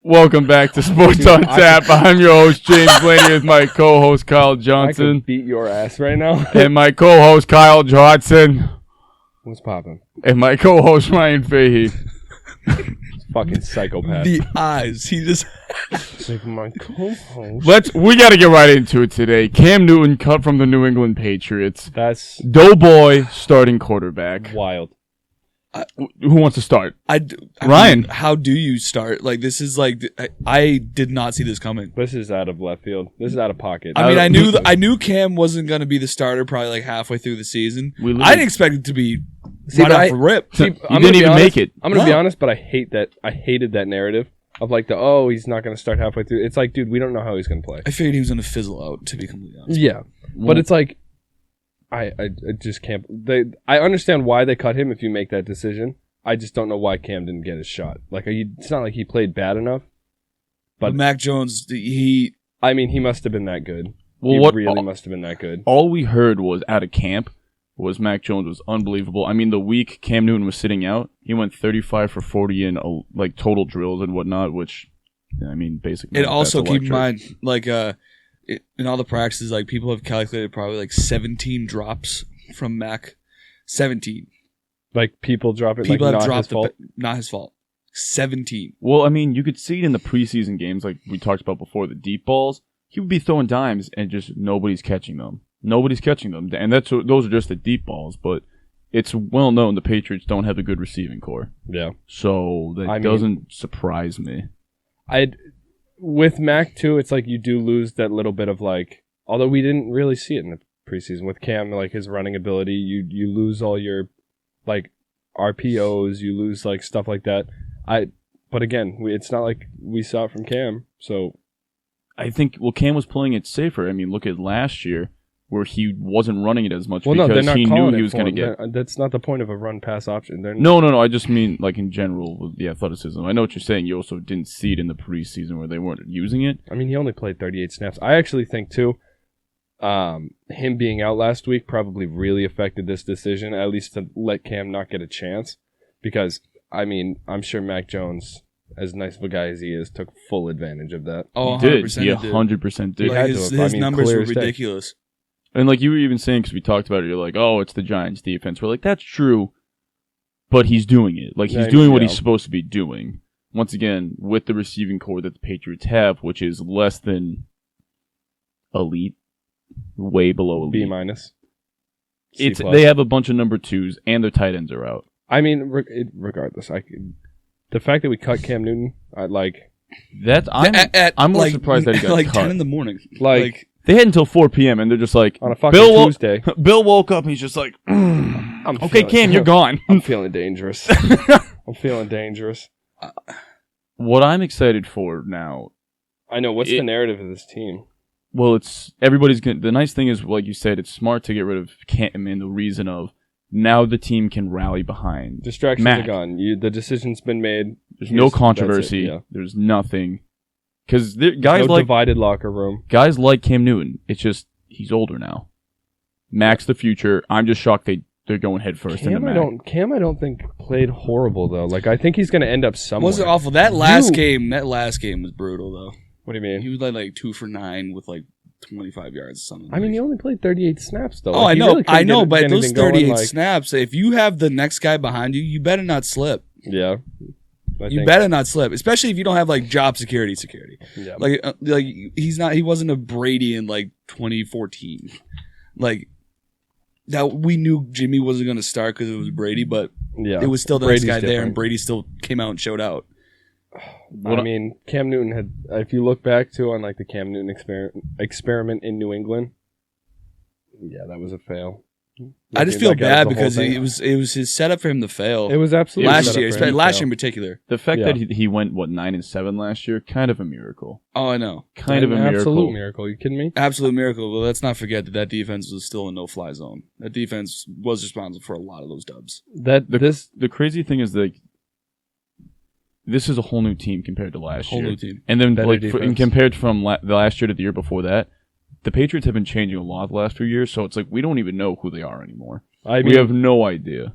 Welcome back to Sports on Tap. I'm your host, James Blaney, with my co-host, Kyle Johnson. I could beat your ass right now. And my co-host, Kyle Johnson. What's poppin'? And my co-host, Ryan Fahey. Fucking psychopath. The eyes. He just... It's like my co-host. We got to get right into it today. Cam Newton cut from the New England Patriots. That's Doughboy starting quarterback. wild. Who wants to start? Ryan. Mean, how do you start? Like, this is like... I did not see this coming. This is out of left field. This is out of pocket. I mean, I knew Cam wasn't going to be the starter probably like halfway through the season. I didn't expect it to be right off the rip. You didn't even make it. I'm going to be honest, but I hated that narrative of like he's not going to start halfway through. It's like, dude, we don't know how he's going to play. I figured he was going to fizzle out, to be completely honest. Yeah. But it's like, I just can't. I understand why they cut him if you make that decision. I just don't know why Cam didn't get his shot. Like, it's not like he played bad enough. But Mac Jones, he must have been that good. Well, he really must have been that good. All we heard was out of camp was Mac Jones was unbelievable. I mean, the week Cam Newton was sitting out, he went 35 for 40 in like total drills and whatnot, which, I mean, basically. And also keep in mind, like, in all the practices, like, people have calculated probably like 17 drops from Mac. 17. Like, people drop it. People like, have not dropped his fault. Not his fault. 17. Well, I mean, you could see it in the preseason games, like we talked about before, the deep balls. He would be throwing dimes, and just nobody's catching them. Nobody's catching them, and those are just the deep balls. But it's well known the Patriots don't have a good receiving core. Yeah. So that doesn't surprise me. With Mac too, it's like you do lose that little bit of like. Although we didn't really see it in the preseason with Cam, like his running ability, you lose all your like RPOs, you lose like stuff like that. But again, it's not like we saw it from Cam. So I think Cam was playing it safer. I mean, look at last year where he wasn't running it as much because he knew he was going to get. That's not the point of a run-pass option. No. I just mean like in general with the athleticism. I know what you're saying. You also didn't see it in the preseason where they weren't using it. I mean, he only played 38 snaps. I actually think too. Him being out last week probably really affected this decision, at least to let Cam not get a chance. Because, I mean, I'm sure Mac Jones, as nice of a guy as he is, took full advantage of that. Oh, he did. He 100% did. Like his numbers were ridiculous. And like you were even saying, because we talked about it, you're like, oh, it's the Giants defense. We're like, that's true, but he's doing it. Like, he's doing what he's supposed to be doing. Once again, with the receiving core that the Patriots have, which is less than elite, way below elite. B minus. They have a bunch of number twos, and their tight ends are out. I mean, regardless, the fact that we cut Cam Newton, I'm more surprised that he got like cut. 10 in the morning. Like they had until 4 p.m. and they're just like on a fucking Tuesday. Bill woke up and he's just like, okay, Cam, you're gone. I'm feeling dangerous. I'm feeling dangerous. What I'm excited for now. I know what's the narrative of this team. Well, everybody's going. The nice thing is, like you said, it's smart to get rid of Cam in the reason of now the team can rally behind. Distractions Mac. are gone. The decision's been made. There's no controversy. Yeah. There's nothing. Because guys no divided locker room. Guys like Cam Newton. It's just he's older now. Mac's the future. I'm just shocked they're going head first into Mac. Cam, I don't think played horrible though. Like I think he's going to end up somewhere. Wasn't awful. That last game was brutal though. What do you mean? He was like 2 for 9 with like 25 yards or something. I mean, he only played 38 snaps though. Oh, like, I know, but those 38 snaps, if you have the next guy behind you, you better not slip. Yeah. You better not slip, especially if you don't have like job security. Yeah. Like he wasn't a Brady in like 2014. Like that we knew Jimmy wasn't going to start because it was Brady, but it was still the next guy there, and Brady still came out and showed out. I mean, Cam Newton had. If you look back to on like the Cam Newton experiment in New England, that was a fail. I just feel bad because it was his setup for him to fail. It was absolutely last year, especially last year in particular. The fact that he went 9-7 last year, kind of a miracle. Oh, I know, kind of a miracle. Absolute miracle. You kidding me? Absolute miracle. But let's not forget that defense was still a no-fly zone. That defense was responsible for a lot of those dubs. The crazy thing is that this is a whole new team compared to last year. Whole new team. And then compared from the last year to the year before that, the Patriots have been changing a lot the last few years, so it's like we don't even know who they are anymore. We have no idea.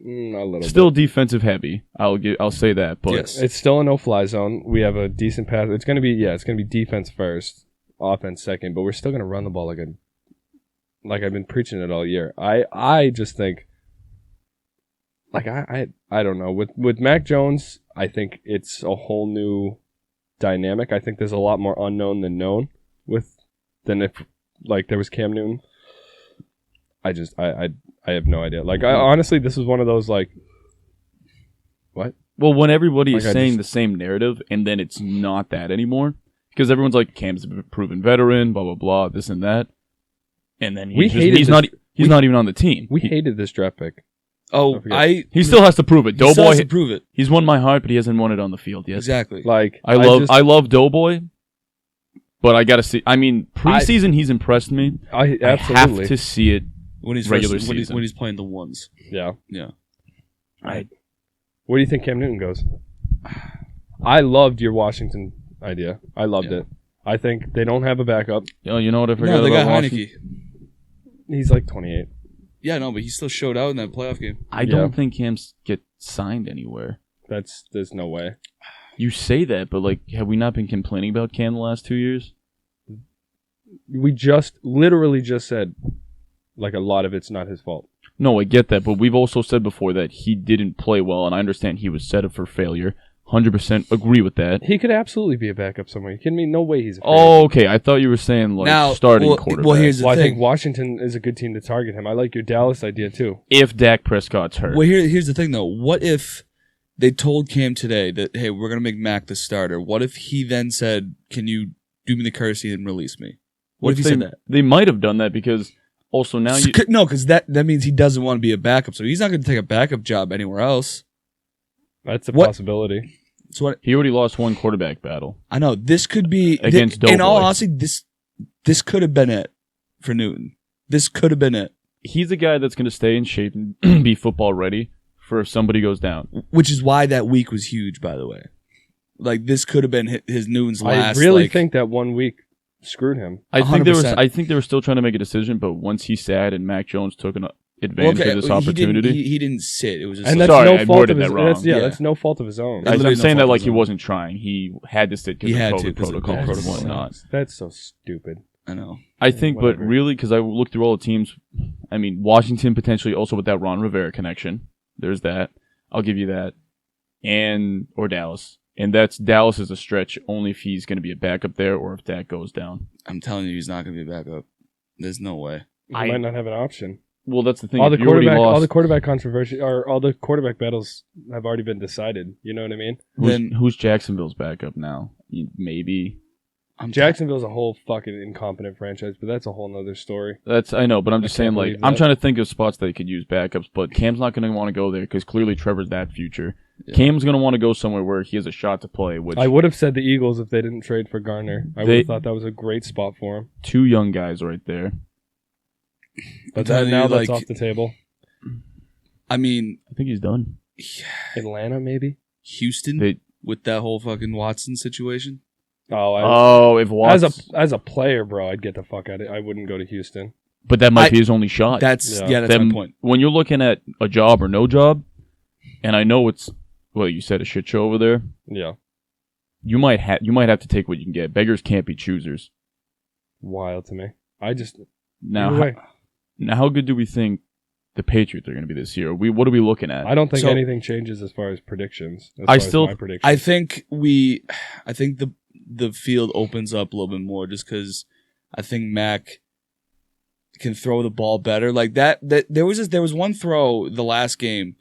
A little Still bit. defensive heavy. I'll say that, but Yes. It's still a no-fly zone. We have a decent pass. It's gonna be defense first, offense second, but we're still gonna run the ball like I've been preaching it all year. I just think, like I don't know, with Mac Jones, I think it's a whole new dynamic. I think there's a lot more unknown than known than if like there was Cam Newton. I have no idea. Like honestly, this is one of those like, what? well, when everybody is Like, saying the same narrative, and then it's not that anymore, because everyone's like, Cam's a proven veteran, blah blah blah, this and that, and then he's not even on the team. We hated this draft pick. Oh, He still has to prove it. he still has to Doughboy, prove it. he's won my heart, but he hasn't won it on the field yet. Exactly. Like I love Doughboy, but I gotta see. I mean, preseason he's impressed me. I I absolutely. have to see it. When he's regular when season. he's playing the ones. Yeah. Yeah. Where do you think Cam Newton goes? I loved your Washington idea. I loved it. I think they don't have a backup. Oh, you know what I forgot No, they about got Washington? Heineke. He's like 28. Yeah, no, but he still showed out in that playoff game. I don't think Cam's get signed anywhere. There's no way. You say that, but like, have we not been complaining about Cam the last 2 years? We literally just said, like, a lot of it's not his fault. No, I get that, but we've also said before that he didn't play well, and I understand he was set up for failure. 100% agree with that. He could absolutely be a backup somewhere. You kidding me? No way he's a Oh, okay. I thought you were saying like starting quarterback. Well, here's the I thing. think Washington is a good team to target him. I like your Dallas idea too. If Dak Prescott's hurt. Well, here's the thing, though. What if they told Cam today that, hey, we're going to make Mac the starter? What if he then said, can you do me the courtesy and release me? What if he said that? They might have done that because also now you... No, because that means he doesn't want to be a backup, so he's not going to take a backup job anywhere else. That's a possibility. So what? He already lost one quarterback battle. I know. This could be... Against in all Doughboy. honesty, this could have been it for Newton. This could have been it. He's a guy that's going to stay in shape and be football ready for if somebody goes down. Which is why that week was huge, by the way. Like, this could have been his Newton's last... I really think that 1 week screwed him. I think 100%. I think they were still trying to make a decision, but once he sat and Mac Jones took an advantage of this opportunity. He didn't sit. It was just And like, that's Sorry, no I fault worded of his that wrong. That's no fault of his own. Literally I'm no saying that fault like of he his own. wasn't trying. He had to sit because He of had to COVID 'cause of protocols COVID. and whatnot. That's so stupid. I know. I think, but Whatever. really, because I looked through all the teams, I mean, Washington potentially also with that Ron Rivera connection. There's that. I'll give you that. Or Dallas. And Dallas is a stretch only if he's going to be a backup there or if Dak goes down. I'm telling you, he's not going to be a backup. There's no way. He might not have an option. Well, that's the thing. All the If you already quarterback, lost, all the quarterback controversy, or all the quarterback battles have already been decided. You know what I mean? who's Jacksonville's backup now? Maybe. Jacksonville's a whole fucking incompetent franchise, but that's a whole nother story. I know, but I'm just saying, can't like, believe I'm that. trying to think of spots that could use backups, but Cam's not going to want to go there because clearly Trevor's that future. Yeah. Cam's going to want to go somewhere where he has a shot to play, which I would have said the Eagles if they didn't trade for Garner. I would have thought that was a great spot for him. two young guys right there. But telling now you, that's like- off the table. I mean, I think he's done. Atlanta, maybe? Houston with that whole fucking Watson situation. If Watts, as a player, bro, I'd get the fuck out of it. I wouldn't go to Houston. but that might be his only shot. That's Yeah. my point. When you're looking at a job or no job, and I know it's you said a shit show over there. Yeah. You might have to take what you can get. Beggars can't be choosers. Wild to me. I just Now, either way, how good do we think the Patriots are going to be this year? What are we looking at? I don't think So- anything changes as far as predictions. I still- my prediction. I think the field opens up a little bit more just because I think Mac can throw the ball better. Like that there was one throw the last game.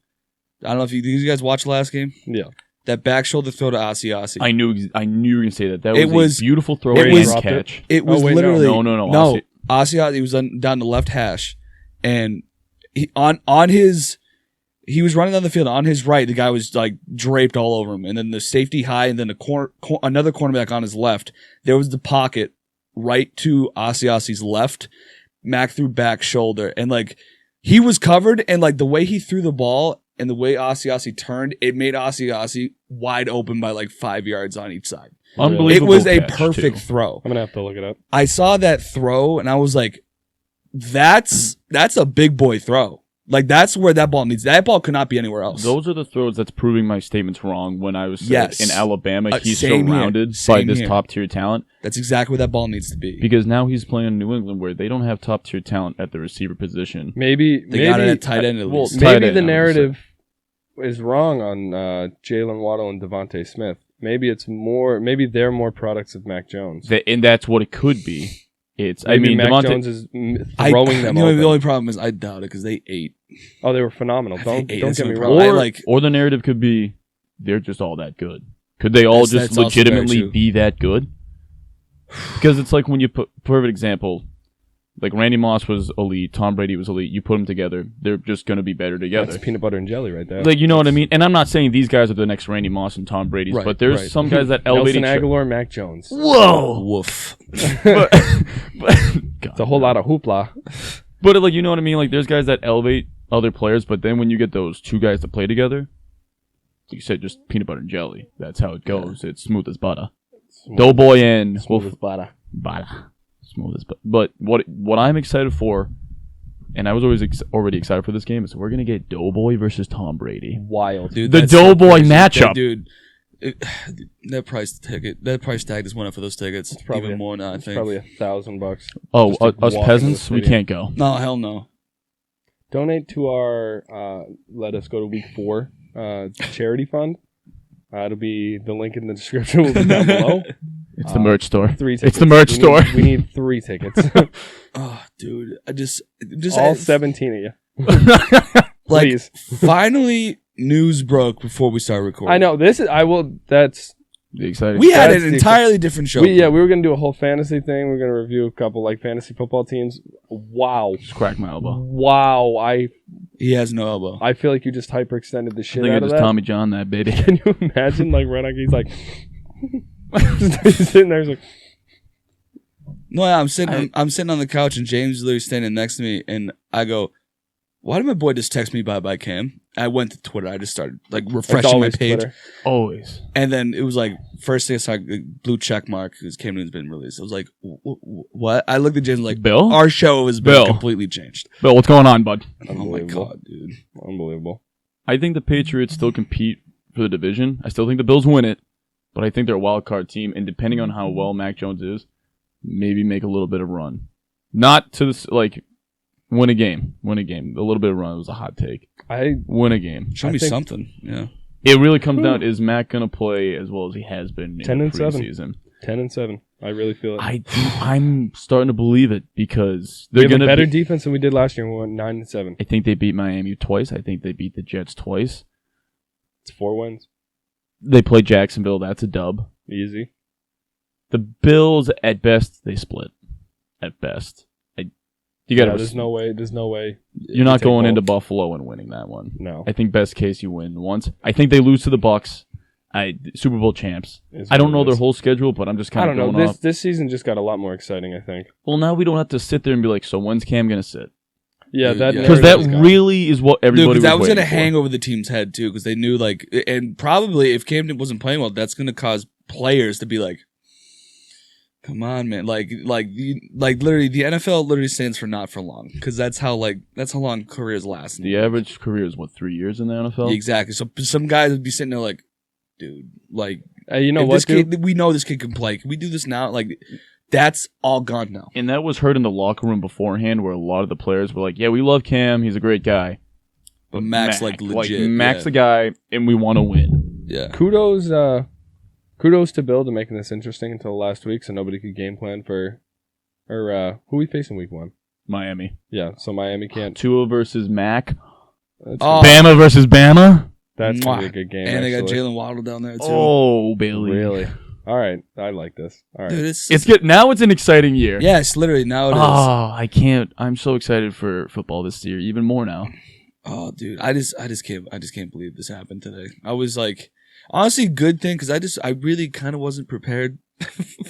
I don't know if did you guys watch the last game? Yeah. That back shoulder throw to Asiasi. I knew you were going to say that. That It was was- a beautiful throw it and was- catch. It was wait, no. literally No. Asiasi was down the left hash, and he was running down the field on his right. The guy was like draped all over him, and then the safety high, and then another cornerback on his left. There was the pocket right to Asiasi's left. Mac threw back shoulder, and like he was covered, and like the way he threw the ball and the way Asiasi turned, it made Asiasi wide open by like 5 yards on each side. It Unbelievable. was a catch, perfect too. throw. I'm gonna have to look it up. I saw that throw and I was like, that's a big boy throw. Like, that's where that ball needs. That ball could not be anywhere else. Those are the throws that's proving my statements wrong when I was saying in Alabama, he's same surrounded here. by this Here. top-tier talent. That's exactly where that ball needs to be. Because now he's playing in New England where they don't have top-tier talent at the receiver position. Maybe got it at tight end at least. Maybe the narrative is wrong on Jalen Waddle and Devontae Smith. Maybe it's more. Maybe they're more products of Mac Jones. And that's what it could be. Mac Jones is throwing them open. The only problem is I doubt it because they ate. Oh, they were phenomenal. Don't get me problem. wrong. Or the narrative could be they're just all that good. Could they all just legitimately be that good? Because it's like when you put, perfect example, like Randy Moss was elite, Tom Brady was elite. You put them together, they're just going to be better together. That's peanut butter and jelly right there. Like, you know what I mean? And I'm not saying these guys are the next Randy Moss and Tom Brady's, but there's some guys that elevate Nelson Aguilar, Mac Jones. Whoa! Woof. but, it's a whole lot of hoopla. But, like, you know what I mean? Like, there's guys that elevate other players, but then when you get those two guys that play together, like you said, just peanut butter and jelly. That's how it goes. Yeah. It's smooth as butter. Doughboy and smooth as butter. Smooth as butter. But what I'm excited for, and I was always already excited for this game, is we're gonna get Doughboy versus Tom Brady. Wild, dude. The Doughboy matchup, dude. That price tag just went up for those tickets. It's probably even more now. I think probably $1,000. Oh, us peasants, we can't go. No, hell no. Donate to our Let Us Go to Week 4 charity fund. It'll be the link in the description will be down below. It's the merch store. 3 tickets. It's the merch store. We need 3 tickets. Oh, dude, I just all 17 of you. Like, please. Finally, news broke before we started recording. I know this is. That's the exciting. We had an entirely different show. We were gonna do a whole fantasy thing. We're gonna review a couple like fantasy football teams. Wow. Just crack my elbow. Wow. He has no elbow. I feel like you just hyperextended the shit I think out I of just that. Tommy John that, baby. Can you imagine like Renegades like he's sitting there, he's like, no, I'm sitting on the couch and James is literally standing next to me and I go, why did my boy just text me by Cam? I went to Twitter. I just started like refreshing my page. Twitter. Always. And then it was like first thing I saw, blue check mark because Cam Newton's been released. I was like, what? I looked at James like, Bill? Our show has been completely changed. Bill, what's going on, bud? Oh my god, dude. Unbelievable. I think the Patriots still compete for the division. I still think the Bills win it, but I think they're a wild card team. And depending on how well Mac Jones is, maybe make a little bit of run. Not to this like. Win a game. A little bit of run. It was a hot take. Win a game. Show me something. Yeah. It really comes down, is Mac going to play as well as he has been in the preseason? 10-7. I really feel it. I'm starting to believe it because they're going to better defense than we did last year. We went 9-7. I think they beat Miami twice. I think they beat the Jets twice. It's 4 wins. They play Jacksonville. That's a dub. Easy. The Bills, at best, they split. At best. You got there's no way. You're not going into Buffalo and winning that one. No. I think best case you win once. I think they lose to the Bucks. Super Bowl champs. I don't know their whole schedule, but I'm just kind of going off. This season just got a lot more exciting, I think. Well, now we don't have to sit there and be like, so when's Cam going to sit? Yeah, because that really is what everybody was that was going to hang over the team's head too, because they knew and probably if Camden wasn't playing well, that's going to cause players to be like, come on, man! Like literally, the NFL literally stands for not for long, because that's how long careers last. The average career is 3 years in the NFL. Exactly. So some guys would be sitting there like, dude, like, you know what? We know this kid can play. Can we do this now? Like, that's all gone now. And that was heard in the locker room beforehand, where a lot of the players were like, "Yeah, we love Cam. He's a great guy." But Mac's legit. Mac's the guy, and we want to win. Yeah. Kudos to Bill to making this interesting until last week, so nobody could game plan for, or who we facing week 1? Miami. Yeah, so Miami can't. Tua versus Mac. Bama versus Bama. That's gonna be a good game. And they got Jalen Waddle down there too. Oh, Bailey. Really? All right, I like this. All right, dude, it's good. Now it's an exciting year. Yes, literally now it is. Oh, I can't. I'm so excited for football this year, even more now. Oh, dude, I just can't believe this happened today. I was like. Honestly, good thing because I really kind of wasn't prepared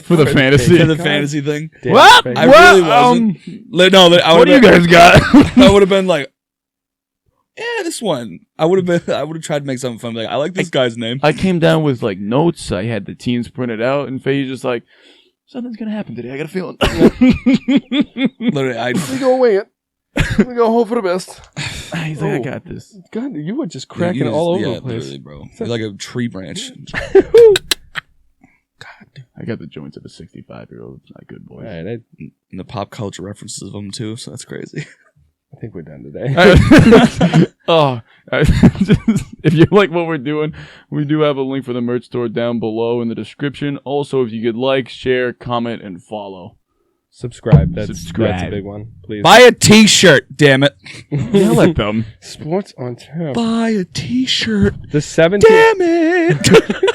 for the fantasy thing. What? I really wasn't. What do you guys got? I would have been like, yeah, this one. I would have tried to make something fun. Like, I like this guy's name. I came down with like notes. I had the teams printed out, and Faye's just like, something's gonna happen today. I got a feeling. Literally, we go wing it. We go hope for the best. He's like, I got this. God, you were just cracking all over the place. Literally, bro. You're like a tree branch. God, I got the joints of a 65-year-old. It's not good, boy. All right, And the pop culture references of them too, so that's crazy. I think we're done today. If you like what we're doing, we do have a link for the merch store down below in the description. Also, if you could like, share, comment, and follow. Subscribe. That's a big one. Please Buy a t-shirt, damn it. Yell at them. Sports on tap. Buy a t-shirt. The 17th. Damn it.